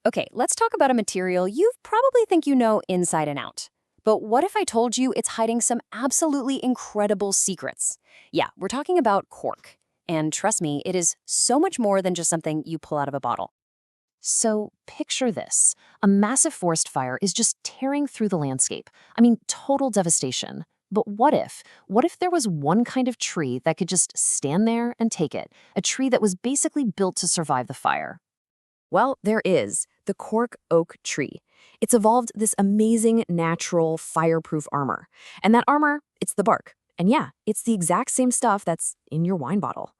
Okay, let's talk about a material you probably think you know inside and out. But what if I told you it's hiding some absolutely incredible secrets? Yeah, we're talking about cork. And trust me, it is so much more than just something you pull out of a bottle. So picture this. A massive forest fire is just tearing through the landscape. I mean, total devastation. But what if? What if there was one kind of tree that could just stand there and take it? A tree that was basically built to survive the fire. Well, there is the cork oak tree. It's evolved this amazing natural fireproof armor. And that armor, it's the bark. And yeah, it's the exact same stuff that's in your wine bottle.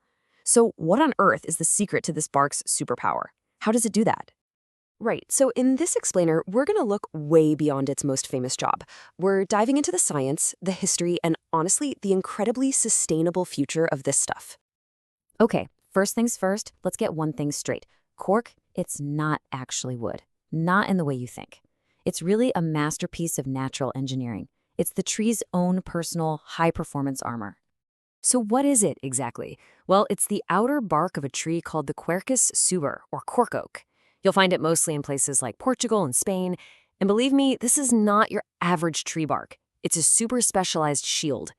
So what on earth is the secret to this bark's superpower? How does it do that? Right, so in this explainer, we're going to look way beyond its most famous job. We're diving into the science, the history, and honestly, the incredibly sustainable future of this stuff. Okay, first things first, let's get one thing straight. Cork, it's not actually wood. Not in the way you think. It's really a masterpiece of natural engineering. It's the tree's own personal high-performance armor. So what is it exactly? Well, it's the outer bark of a tree called the Quercus suber, or cork oak. You'll find it mostly in places like Portugal and Spain. And believe me, this is not your average tree bark. It's a super specialized shield.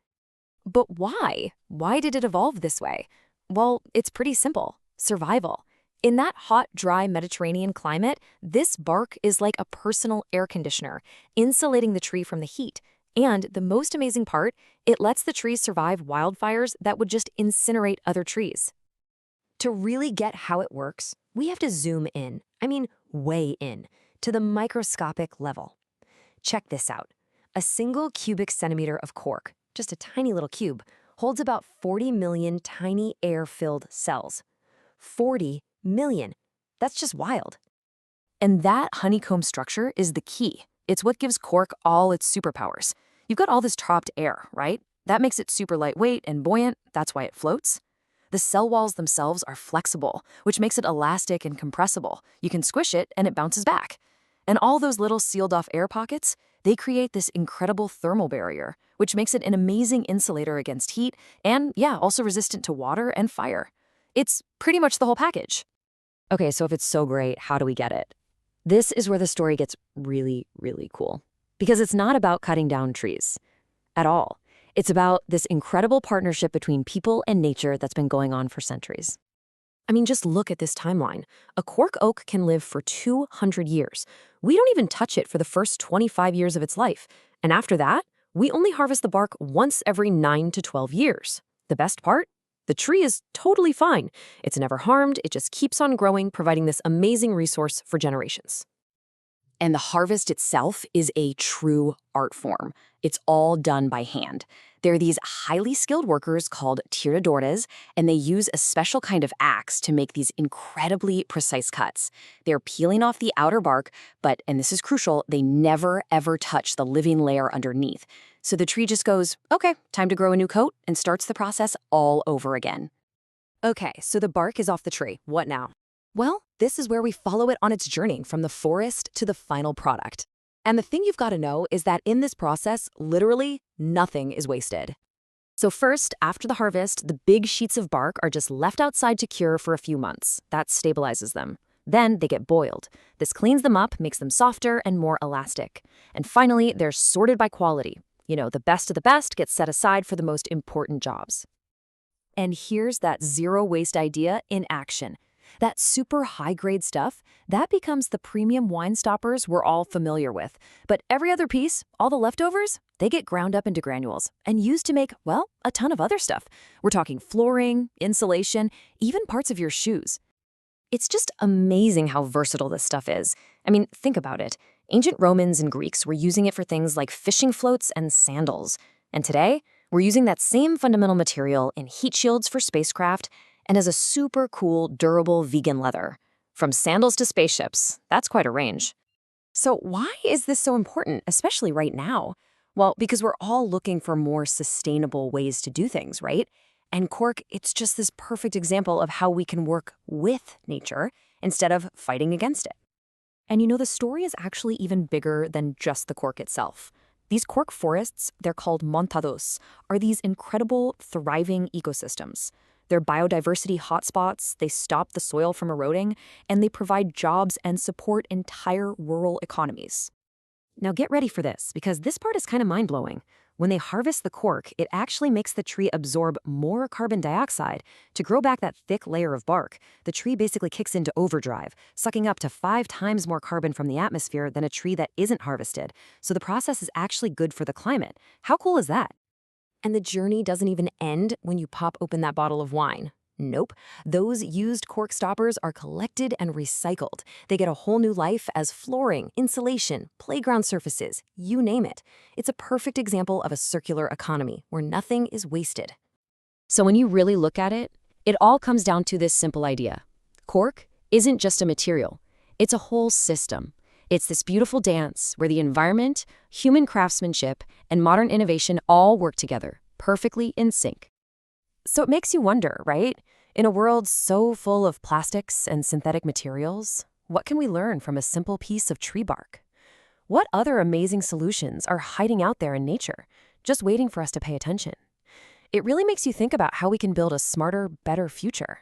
But why? Why did it evolve this way? Well, it's pretty simple. Survival. In that hot, dry Mediterranean climate, this bark is like a personal air conditioner, insulating the tree from the heat. And the most amazing part, it lets the tree survive wildfires that would just incinerate other trees. To really get how it works, we have to zoom in, way in, to the microscopic level. Check this out. A single cubic centimeter of cork, just a tiny little cube, holds about 40 million tiny air-filled cells. 40 million. That's just wild. And that honeycomb structure is the key. It's what gives cork all its superpowers. You've got all this trapped air, right? That makes it super lightweight and buoyant. That's why it floats. The cell walls themselves are flexible, which makes it elastic and compressible. You can squish it and it bounces back. And all those little sealed-off air pockets, they create this incredible thermal barrier, which makes it an amazing insulator against heat and, yeah, also resistant to water and fire. It's pretty much the whole package. Okay, so if it's so great, how do we get it? This is where the story gets really, really cool. Because it's not about cutting down trees at all. It's about this incredible partnership between people and nature that's been going on for centuries. Just look at this timeline. A cork oak can live for 200 years. We don't even touch it for the first 25 years of its life. And after that, we only harvest the bark once every 9 to 12 years. The best part? The tree is totally fine. It's never harmed. It just keeps on growing, providing this amazing resource for generations. And the harvest itself is a true art form. It's all done by hand. There are these highly skilled workers called tiradores, and they use a special kind of axe to make these incredibly precise cuts. They're peeling off the outer bark, but, and this is crucial, they never ever touch the living layer underneath. So the tree just goes, okay, time to grow a new coat, and starts the process all over again. Okay, so the bark is off the tree. What now? Well, this is where we follow it on its journey from the forest to the final product. And the thing you've got to know is that in this process, literally nothing is wasted. So first, after the harvest, the big sheets of bark are just left outside to cure for a few months. That stabilizes them. Then they get boiled. This cleans them up, makes them softer and more elastic. And finally, they're sorted by quality. The best of the best gets set aside for the most important jobs. And here's that zero waste idea in action. That super high-grade stuff, that becomes the premium wine stoppers we're all familiar with. But every other piece, all the leftovers, they get ground up into granules and used to make, well, a ton of other stuff. We're talking flooring, insulation, even parts of your shoes. It's just amazing how versatile this stuff is. Think about it. Ancient Romans and Greeks were using it for things like fishing floats and sandals. And today, we're using that same fundamental material in heat shields for spacecraft and as a super cool, durable vegan leather. From sandals to spaceships, that's quite a range. So why is this so important, especially right now? Well, because we're all looking for more sustainable ways to do things, right? And cork, it's just this perfect example of how we can work with nature instead of fighting against it. And the story is actually even bigger than just the cork itself. These cork forests, they're called montados, are these incredible, thriving ecosystems. They're biodiversity hotspots, they stop the soil from eroding, and they provide jobs and support entire rural economies. Now get ready for this, because this part is kind of mind-blowing. When they harvest the cork, it actually makes the tree absorb more carbon dioxide. To grow back that thick layer of bark, the tree basically kicks into overdrive, sucking up to 5 times more carbon from the atmosphere than a tree that isn't harvested. So the process is actually good for the climate. How cool is that? And the journey doesn't even end when you pop open that bottle of wine. Nope. Those used cork stoppers are collected and recycled. They get a whole new life as flooring, insulation, playground surfaces, you name it. It's a perfect example of a circular economy where nothing is wasted. So when you really look at it, it all comes down to this simple idea. Cork isn't just a material. It's a whole system. It's this beautiful dance where the environment, human craftsmanship, and modern innovation all work together, perfectly in sync. So it makes you wonder, right? In a world so full of plastics and synthetic materials, what can we learn from a simple piece of tree bark? What other amazing solutions are hiding out there in nature, just waiting for us to pay attention? It really makes you think about how we can build a smarter, better future.